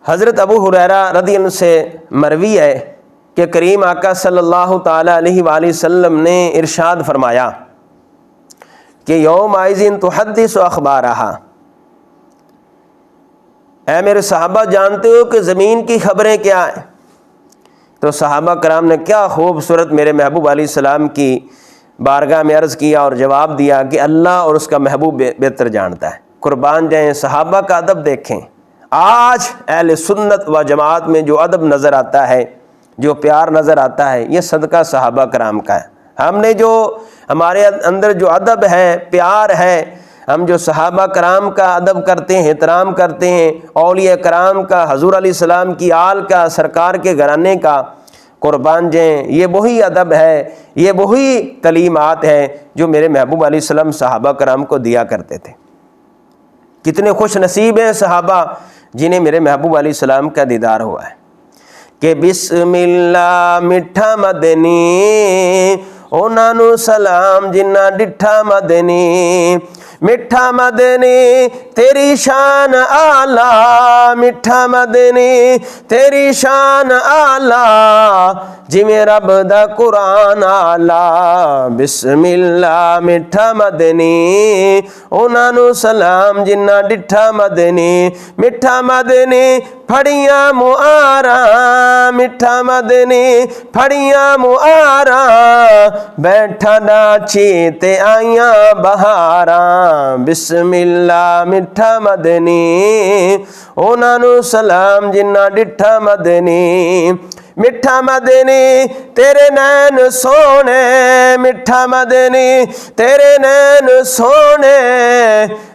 حضرت ابو ہریرہ رضی اللہ عنہ سے مروی ہے کہ کریم آقا صلی اللہ تعالیٰ علیہ وآلہ وسلم نے ارشاد فرمایا کہ یومئذ تحدث اخبارہا، اے میرے صحابہ جانتے ہو کہ زمین کی خبریں کیا ہیں؟ تو صحابہ کرام نے کیا خوبصورت میرے محبوب علیہ السلام کی بارگاہ میں عرض کیا اور جواب دیا کہ اللہ اور اس کا محبوب بہتر جانتا ہے۔ قربان جائیں، صحابہ کا ادب دیکھیں۔ آج اہل سنت و جماعت میں جو ادب نظر آتا ہے، جو پیار نظر آتا ہے، یہ صدقہ صحابہ کرام کا ہے۔ ہم نے جو ہمارے اندر جو ادب ہے، پیار ہے، ہم جو صحابہ کرام کا ادب کرتے ہیں، احترام کرتے ہیں، اولیاء کرام کا، حضور علیہ السلام کی آل کا، سرکار کے گھرانے کا، قربان جائیں، یہ وہی ادب ہے، یہ وہی تعلیمات ہے جو میرے محبوب علیہ السلام صحابہ کرام کو دیا کرتے تھے۔ کتنے خوش نصیب ہیں صحابہ جنہیں میرے محبوب علیہ السلام کا دیدار ہوا ہے کہ بسم اللہ میٹھا مدنی انہاں نو سلام جنہ ڈٹھا مدنی، میٹھا مدنی تیری شان آلہ، میٹھا مدنی تیری شان آلہ، جویں رب دا قرآن آلہ، بسم اللہ میٹھا مدنی انہاں نو سلام جنہ ڈٹھا مدنی، میٹھا مدنی پھڑیاں مؤاراں، میٹھا مدنی پھڑیاں مؤاراں، بیٹھا ناچی تے آئیاں بہاراں، بسم اللہ میٹھا مدنی انہاں نو سلام جنہ ڈٹھا مدنی، میٹھا مدنی تیرے نین سونے، میٹھا مدنی تیرے نین سونے،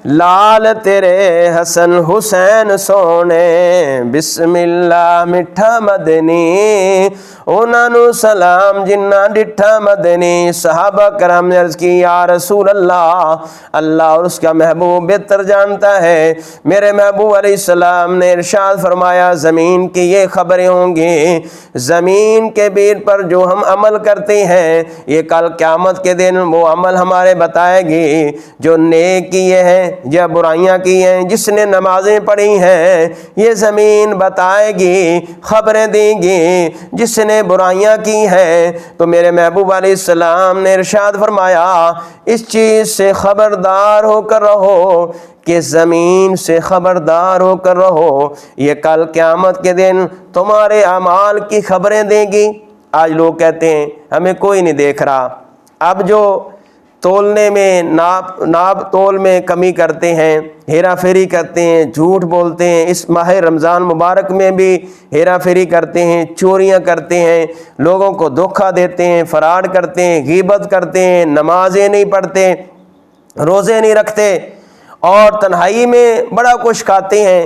لال تیرے حسن حسین سونے، بسم اللہ میٹھا مدنی انہاں نو سلام جنہ ڈٹھا مدنی۔ صحابہ کرام نے عرض کی یا رسول اللہ، اللہ اور اس کا محبوب بہتر جانتا ہے۔ میرے محبوب علیہ السلام نے ارشاد فرمایا زمین کی یہ خبریں ہوں گی، زمین کے بیر پر جو ہم عمل کرتے ہیں یہ کل قیامت کے دن وہ عمل ہمارے بتائے گی، جو نیک کیے ہیں یا برائیاں کی ہیں، جس نے نمازیں پڑھی ہیں یہ زمین بتائے گی، خبریں دے گی، جس نے برائیاں کی ہیں۔ تو میرے محبوب علیہ السلام نے ارشاد فرمایا اس چیز سے خبردار ہو کر رہو کہ زمین سے خبردار ہو کر رہو، یہ کل قیامت کے دن تمہارے اعمال کی خبریں دے گی۔ آج لوگ کہتے ہیں ہمیں کوئی نہیں دیکھ رہا، اب جو تولنے میں ناپ تول میں کمی کرتے ہیں، ہیرا پھیری کرتے ہیں، جھوٹ بولتے ہیں، اس ماہ رمضان مبارک میں بھی ہیرا پھیری کرتے ہیں، چوریاں کرتے ہیں، لوگوں کو دھوکہ دیتے ہیں، فراڈ کرتے ہیں، غیبت کرتے ہیں، نمازیں نہیں پڑھتے، روزے نہیں رکھتے، اور تنہائی میں بڑا کچھ کھاتے ہیں،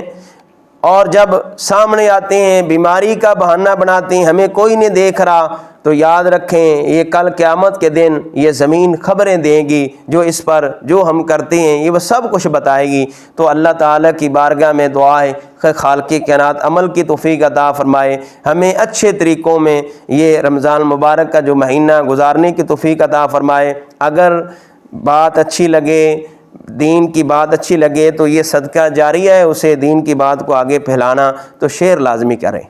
اور جب سامنے آتے ہیں بیماری کا بہانہ بناتے ہیں ہمیں کوئی نہیں دیکھ رہا۔ تو یاد رکھیں یہ کل قیامت کے دن یہ زمین خبریں دے گی، جو اس پر جو ہم کرتے ہیں یہ وہ سب کچھ بتائے گی۔ تو اللہ تعالیٰ کی بارگاہ میں دعا ہے کہ خالق کائنات عمل کی توفیق عطا فرمائے، ہمیں اچھے طریقوں میں یہ رمضان مبارک کا جو مہینہ گزارنے کی توفیق عطا فرمائے۔ اگر بات اچھی لگے، دین کی بات اچھی لگے تو یہ صدقہ جاریہ ہے، اسے دین کی بات کو آگے پھیلانا، تو شیئر لازمی کریں۔